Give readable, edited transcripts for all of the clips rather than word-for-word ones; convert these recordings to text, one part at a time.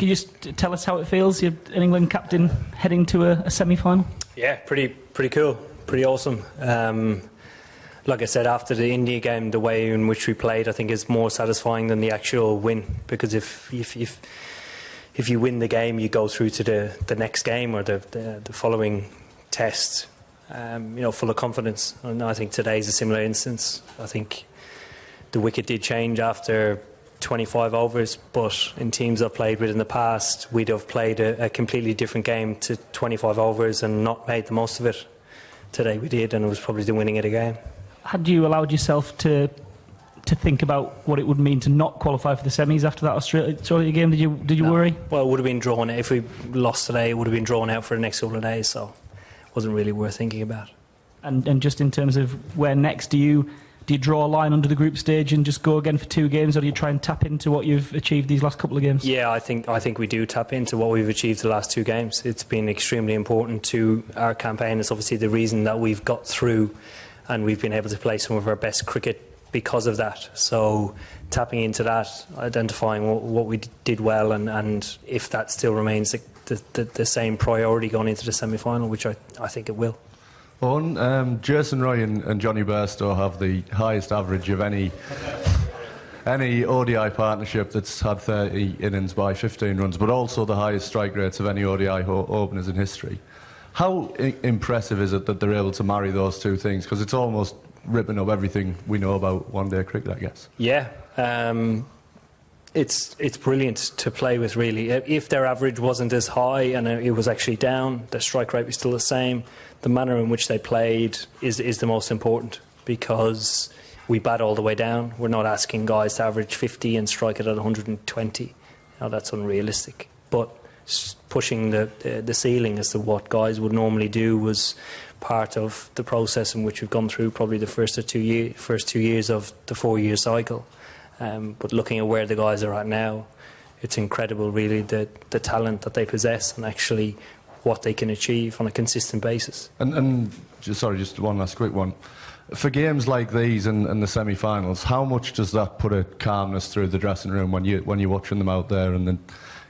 Can you just tell us how it feels? You're an England captain heading to a semi-final. Yeah, pretty cool, pretty awesome. Like I said, after the India game, the way in which we played, I think, is more satisfying than the actual win. Because if you win the game, you go through to the next game or the following test, full of confidence. And I think today's a similar instance. I think the wicket did change after 25 overs, but in teams I've played with in the past, we'd have played a completely different game to 25 overs and not made the most of it. Today we did, and it was probably the winning of the game. Had you allowed yourself to think about what it would mean to not qualify for the semis after that Australia game? Did you worry? Well, it would have been drawn. If we lost today, it would have been drawn out for the next couple of days, so it wasn't really worth thinking about. And just in terms of where next, do you draw a line under the group stage and just go again for 2 games, or do you try and tap into what you've achieved these last couple of games? Yeah, I think we do tap into what we've achieved the last 2 games. It's been extremely important to our campaign. It's obviously the reason that we've got through and we've been able to play some of our best cricket because of that. So tapping into that, identifying what we did well, and if that still remains the same priority going into the semi-final, which I think it will. Jason Roy and Johnny Bairstow have the highest average of any ODI partnership that's had 30 innings by 15 runs, but also the highest strike rates of any ODI openers in history. How impressive is it that they're able to marry those 2 things? Because it's almost ripping up everything we know about one-day cricket, I guess. Yeah, it's brilliant to play with, really. If their average wasn't as high and it was actually down, their strike rate was still the same, the manner in which they played is the most important, because we bat all the way down. We're not asking guys to average 50 and strike it at 120. That's unrealistic. But pushing the ceiling as to what guys would normally do was part of the process in which we've gone through probably the first 2 years of the 4-year cycle. But looking at where the guys are at now, it's incredible, really, the talent that they possess and actually what they can achieve on a consistent basis. And just one last quick one. For games like these and the semi-finals, how much does that put a calmness through the dressing room when you're watching them out there, and then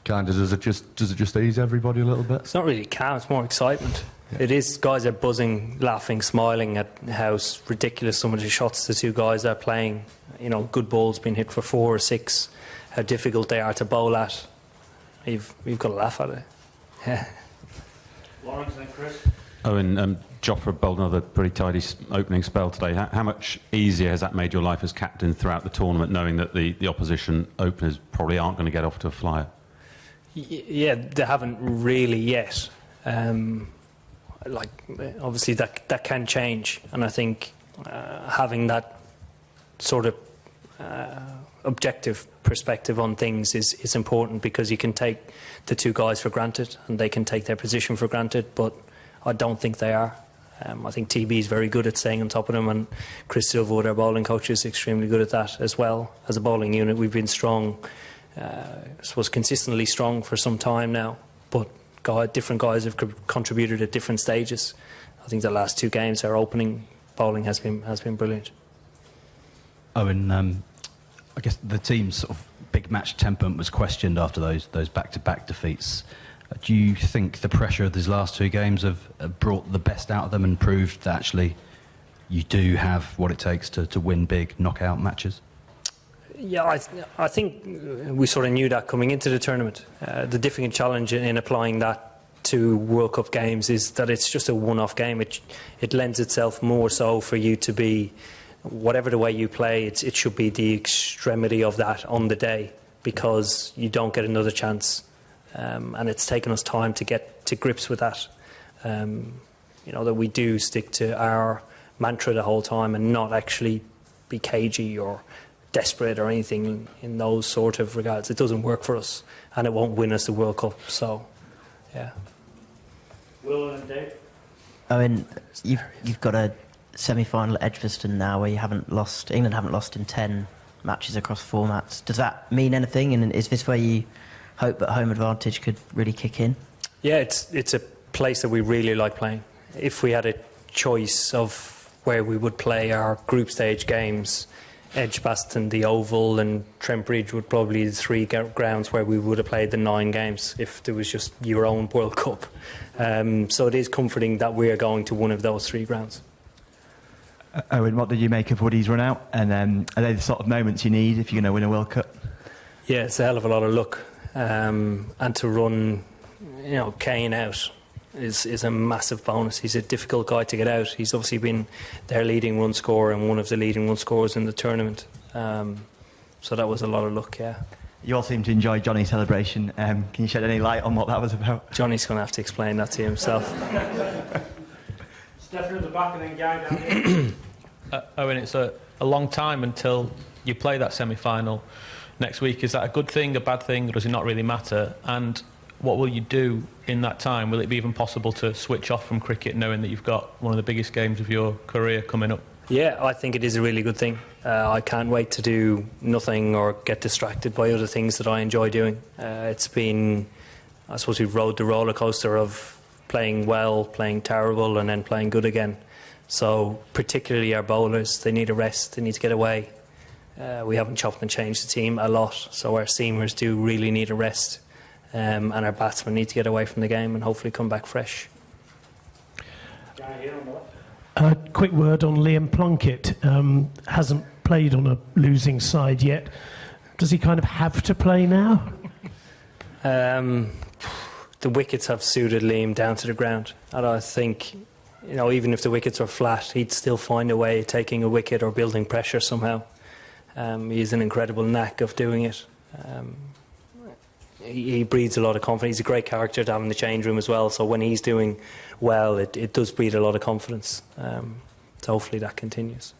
kind of does it just ease everybody a little bit? It's not really calm, it's more excitement. Yeah. It is. Guys are buzzing, laughing, smiling at how ridiculous some of the shots the 2 guys are playing. Good balls being hit for 4 or 6, how difficult they are to bowl at. We've got to laugh at it. Yeah. Lawrence and Chris. Owen, Jofra bowled another pretty tidy opening spell today. How much easier has that made your life as captain throughout the tournament, knowing that the opposition openers probably aren't going to get off to a flyer? Yeah, they haven't really yet. Obviously that can change, and I think having that sort of objective perspective on things is important, because you can take the 2 guys for granted and they can take their position for granted, but I don't think they are. I think TB is very good at staying on top of them, and Chris Silverwood, our bowling coach, is extremely good at that as well. As a bowling unit, we've been strong, I suppose consistently strong for some time now, but different guys have contributed at different stages. I think the last 2 games, our opening bowling has been brilliant. Owen, I guess the team's sort of big match temperament was questioned after those back-to-back defeats. Do you think the pressure of these last 2 games have brought the best out of them and proved that actually you do have what it takes to win big knockout matches? Yeah, I think we sort of knew that coming into the tournament. The difficult challenge in applying that to World Cup games is that it's just a one-off game. It lends itself more so for you to be, whatever the way you play, it should be the extremity of that on the day, because you don't get another chance. And it's taken us time to get to grips with that. That we do stick to our mantra the whole time and not actually be cagey or desperate or anything in those sort of regards. It doesn't work for us, and it won't win us the World Cup. So, yeah. Will and Dave. Owen, you've got a semi-final at Edgbaston now where England haven't lost in 10 matches across formats. Does that mean anything, and is this where you hope that home advantage could really kick in? Yeah, it's a place that we really like playing. If we had a choice of where we would play our group stage games, Edgbaston, the Oval, and Trent Bridge would probably be the 3 grounds where we would have played the 9 games if there was just your own World Cup. So it is comforting that we are going to one of those 3 grounds. Owen, what did you make of Woody's run out? And are they the sort of moments you need if you're going to win a World Cup? Yeah, it's a hell of a lot of luck. And to run, Kane out is a massive bonus. He's a difficult guy to get out. He's obviously been their leading run scorer and one of the leading run scorers in the tournament. So that was a lot of luck, yeah. You all seem to enjoy Johnny's celebration. Can you shed any light on what that was about? Johnny's going to have to explain that to himself. Stephen at the back and then Guy down here. Owen, it's a long time until you play that semi-final next week. Is that a good thing, a bad thing, or does it not really matter? And what will you do in that time? Will it be even possible to switch off from cricket knowing that you've got one of the biggest games of your career coming up? Yeah, I think it is a really good thing. I can't wait to do nothing or get distracted by other things that I enjoy doing. It's been, I suppose we rode the roller coaster of playing well, playing terrible, and then playing good again. So particularly our bowlers, they need a rest, they need to get away. We haven't chopped and changed the team a lot, so our seamers do really need a rest. And our batsmen need to get away from the game and hopefully come back fresh. A quick word on Liam Plunkett. Hasn't played on a losing side yet. Does he kind of have to play now? The wickets have suited Liam down to the ground. And I think, even if the wickets were flat, he'd still find a way of taking a wicket or building pressure somehow. He has an incredible knack of doing it. He breeds a lot of confidence. He's a great character to have in the change room as well. So when he's doing well, it does breed a lot of confidence. So hopefully that continues.